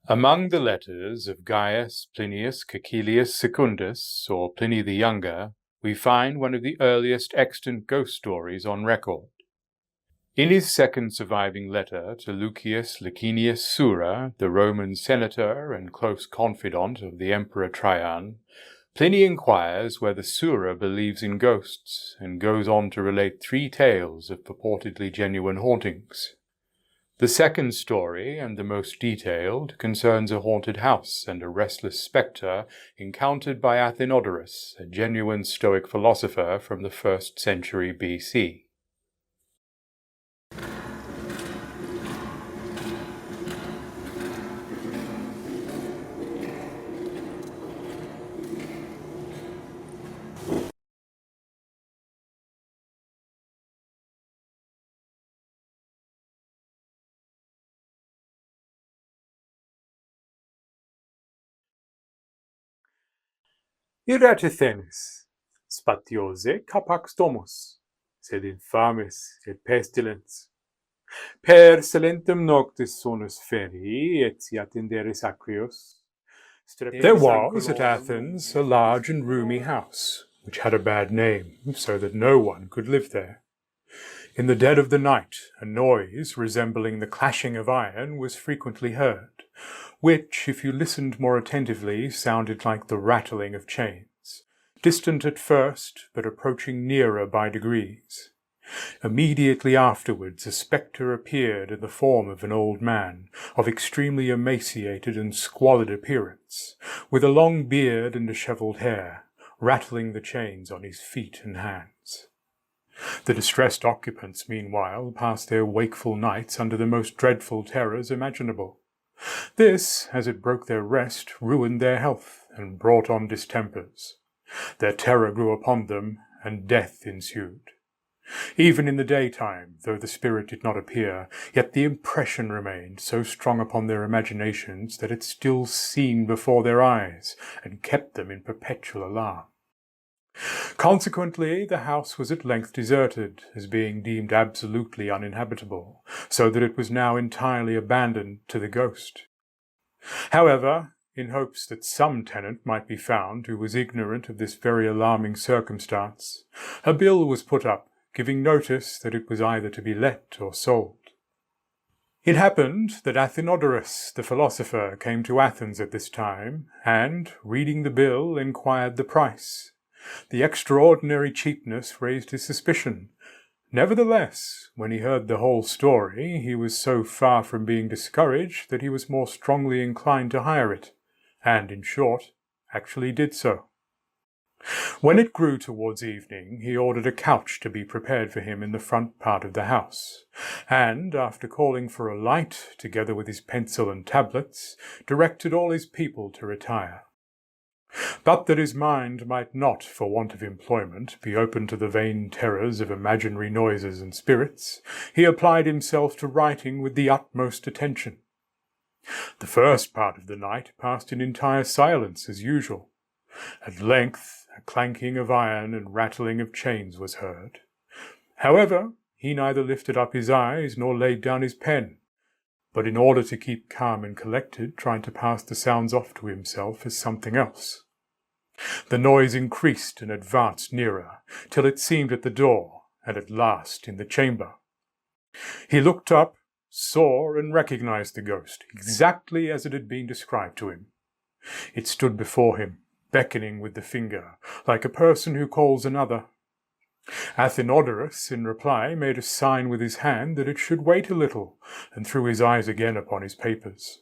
Among the letters of Gaius Plinius Caecilius Secundus, or Pliny the Younger, we find one of the earliest extant ghost stories on record. In his second surviving letter to Lucius Licinius Sura, the Roman senator and close confidant of the Emperor Trajan, Pliny inquires whether Sura believes in ghosts, and goes on to relate 3 tales of purportedly genuine hauntings. The second story, and the most detailed, concerns a haunted house and a restless spectre encountered by Athenodorus, a genuine Stoic philosopher from the 1st century BC. Erat Athenes, spatiose capax domus, sed infames et pestilens. Per silentem noctis sonus feri, et si attenderis acrius. There was at Athens a large and roomy house, which had a bad name, so that no one could live there. In the dead of the night, a noise resembling the clashing of iron was frequently heard, which, if you listened more attentively, sounded like the rattling of chains, distant at first, but approaching nearer by degrees. Immediately afterwards a spectre appeared in the form of an old man, of extremely emaciated and squalid appearance, with a long beard and dishevelled hair, rattling the chains on his feet and hands. The distressed occupants, meanwhile, passed their wakeful nights under the most dreadful terrors imaginable. This, as it broke their rest, ruined their health, and brought on distempers. Their terror grew upon them, and death ensued. Even in the daytime, though the spirit did not appear, yet the impression remained so strong upon their imaginations that it still seemed before their eyes, and kept them in perpetual alarm. Consequently, the house was at length deserted, as being deemed absolutely uninhabitable, so that it was now entirely abandoned to the ghost. However, in hopes that some tenant might be found who was ignorant of this very alarming circumstance, a bill was put up, giving notice that it was either to be let or sold. It happened that Athenodorus, the philosopher, came to Athens at this time, and, reading the bill, inquired the price. The extraordinary cheapness raised his suspicion. Nevertheless, when he heard the whole story, he was so far from being discouraged that he was more strongly inclined to hire it, and, in short, actually did so. When it grew towards evening, he ordered a couch to be prepared for him in the front part of the house, and, after calling for a light, together with his pencil and tablets, directed all his people to retire. But that his mind might not, for want of employment, be open to the vain terrors of imaginary noises and spirits, he applied himself to writing with the utmost attention. The first part of the night passed in entire silence as usual. At length a clanking of iron and rattling of chains was heard. However, he neither lifted up his eyes nor laid down his pen, but in order to keep calm and collected, tried to pass the sounds off to himself as something else. The noise increased and advanced nearer, till it seemed at the door, and at last in the chamber. He looked up, saw and recognized the ghost, exactly as it had been described to him. It stood before him, beckoning with the finger, like a person who calls another. Athenodorus, in reply, made a sign with his hand that it should wait a little, and threw his eyes again upon his papers.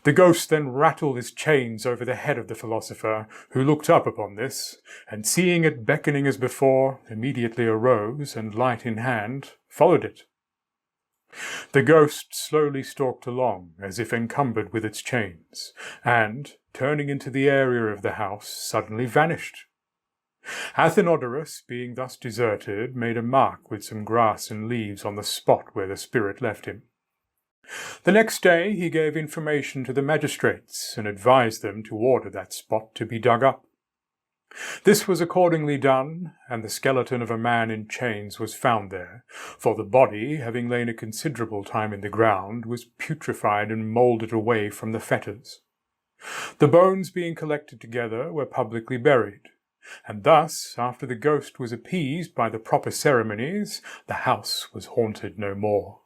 The ghost then rattled his chains over the head of the philosopher, who looked up upon this, and seeing it beckoning as before, immediately arose, and, light in hand, followed it. The ghost slowly stalked along, as if encumbered with its chains, and, turning into the area of the house, suddenly vanished. Athenodorus, being thus deserted, made a mark with some grass and leaves on the spot where the spirit left him. The next day he gave information to the magistrates, and advised them to order that spot to be dug up. This was accordingly done, and the skeleton of a man in chains was found there, for the body, having lain a considerable time in the ground, was putrefied and moulded away from the fetters. The bones being collected together were publicly buried, and thus, after the ghost was appeased by the proper ceremonies, the house was haunted no more.